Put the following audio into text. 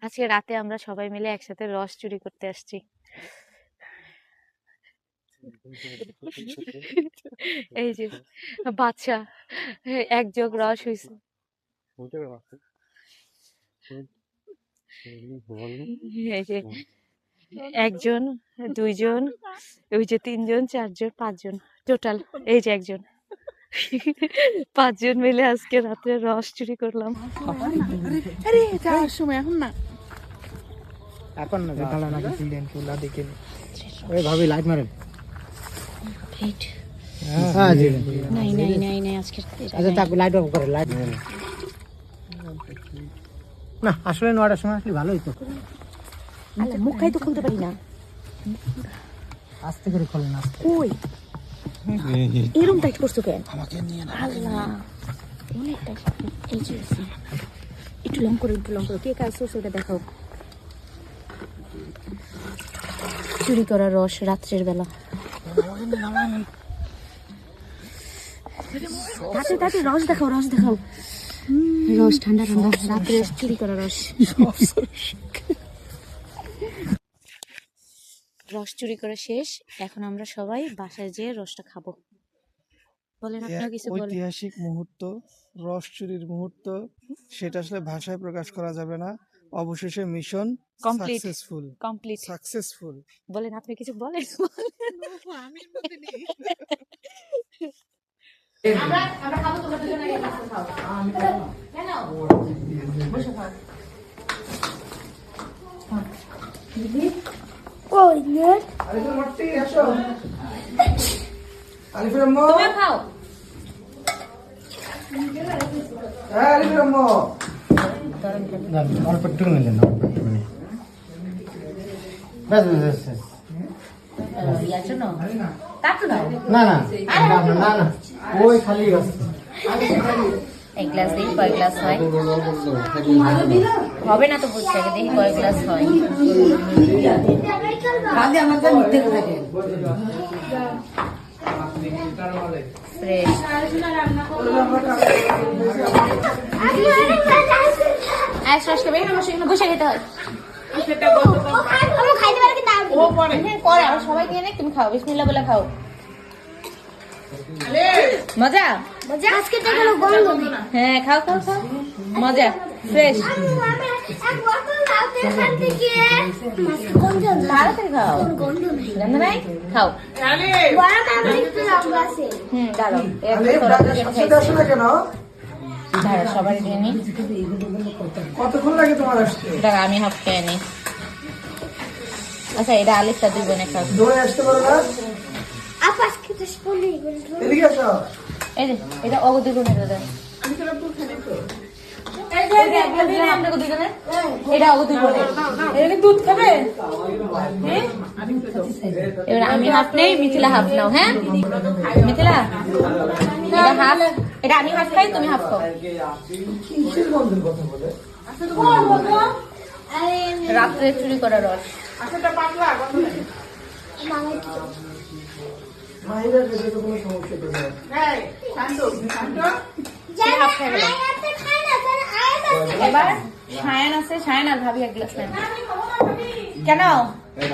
আজকে রাতে আমরা সবাই মিলে একসাথে রস চুরি করতে আসছি। এই যে বাচ্চা, এক জগ রস হয়েছে। এই যে একজন, দুইজন, ওই যে তিনজন, চারজন, পাঁচজন টোটাল। এই যে একজন, পাঁচজন মিলে আজকে রাত্রে রস চুরি করলাম। আরে যাওয়ার সময় এখন না, এখন না গালা না দিলেন চুলা দেখে ওই ভাবি লাইট মারেন। হ্যাঁ জি নাই নাই নাই নাই আজকে আচ্ছা তাকে লাইট অফ করে লাইট না আসলে 9টার সময় আসলে ভালোই তো। আরে মুখটাই তো খুলতে পারি না। আস্তে করে খোলেন আস্তে। ওই এরকম টাইট করছো কেন? আমাকে নিয়ে না। আল্লাহ অনেক টাইট। এই যে একটু লং করে, একটু লং করে। কে কাজ করছো ওটা দেখাও। চুরি করা রস রাত্রের বেলা। তাতে তাতে রস দেখাও, রস দেখাও। রস ঠান্ডা ঠান্ডা রাত্রে চুরি করা রস। রস চুরি করা শেষ। এখন আমরা সবাই বাসায় যেয়ে রসটা খাবো। বলেন আপনিও কিছু বলেন। ঐতিহাসিক মুহূর্ত, রস চুরির মুহূর্ত, সেটা আসলে ভাষায় প্রকাশ করা যাবে না। অবশেষে mission complete successful. Complete successful. বলেন আপনি কিছু বলেন। আমি এর মধ্যে নেই। আমরা খাবো, তোমরা দুজনে আগে খাও। আমি খাবো না। কেন? বসে খাও। দিদি আরে তো মরতে আসো। আলিফের আম্মু। তুমি খাও। হ্যাঁ আলিফের আম্মু। না অল্প একটু নিলেন অল্প একটু নিলেন বাস বাস বাস। ইয়ার জন্য কাটু দাও। না না না না ওই খালি আছে। এক গ্লাস দিই, কয় গ্লাস হয়? হবে না তো বুঝতে হবে, দেখি কয় গ্লাস হয়। ফ্রেশ বসে খেতে হয়। সেটা গতকাল ও পরে পরে আমরা সবাই নিয়ে নেই, তুমি খাও। বিসমিল্লাহ বলে খাও। মজা মজা আজকে তো কোনো গন্ধ নেই। হ্যাঁ খাও খাও খাও, মজা ফ্রেশ। আমি এক বোতল লাউতে খান থেকে গন্ধ না। তাড়াতাড়ি খাও, গন্ধ নেই। গন্ধ নাই, খাও। আরে বড় কামড় একটু লাউ আছে। দাঁড়াও আলিফ ডাক্তার সাথে আসো না কেন? দাঁড়া সবাই নিয়ে নি। কতক্ষণ লাগে তোমার আসতে? দাঁড়া আমি হাফ খেয়ে নি। আচ্ছা এটা আলিফটা দুই বোনে খাও। দৌড়ে আসতে পারো না? আপাস খেতে বলি বন্ধু। এদিকে আসো। এই যে এটা অগ দুই বোনে দাদা। আমি তো পুরো খানে তো আমরা দুজনে এটা অগ দুই বোনে। এটা দুধ খাবে? হ্যাঁ এবার আমি হাফ নেই, মিথিলা হাফ নাও। হ্যাঁ মিথিলা এটা হাফ, এটা আমি হাফ খাই, তুমি হাফ খাও। কিসের বন্ধুর কথা বলে? আরে রাত্রে চুরি করা রস। আসলে পাতলা গন্ধ নেই। মামা মাহিরা খেতে তো কোনো সমস্যা তো নেই। এই শান্ত শান্ত জানা আয়াতে খায় না জানা আয়াত আছে। এবার সায়ান আছে, সায়ান আর ভাবি এক গ্লাস নেন। কেন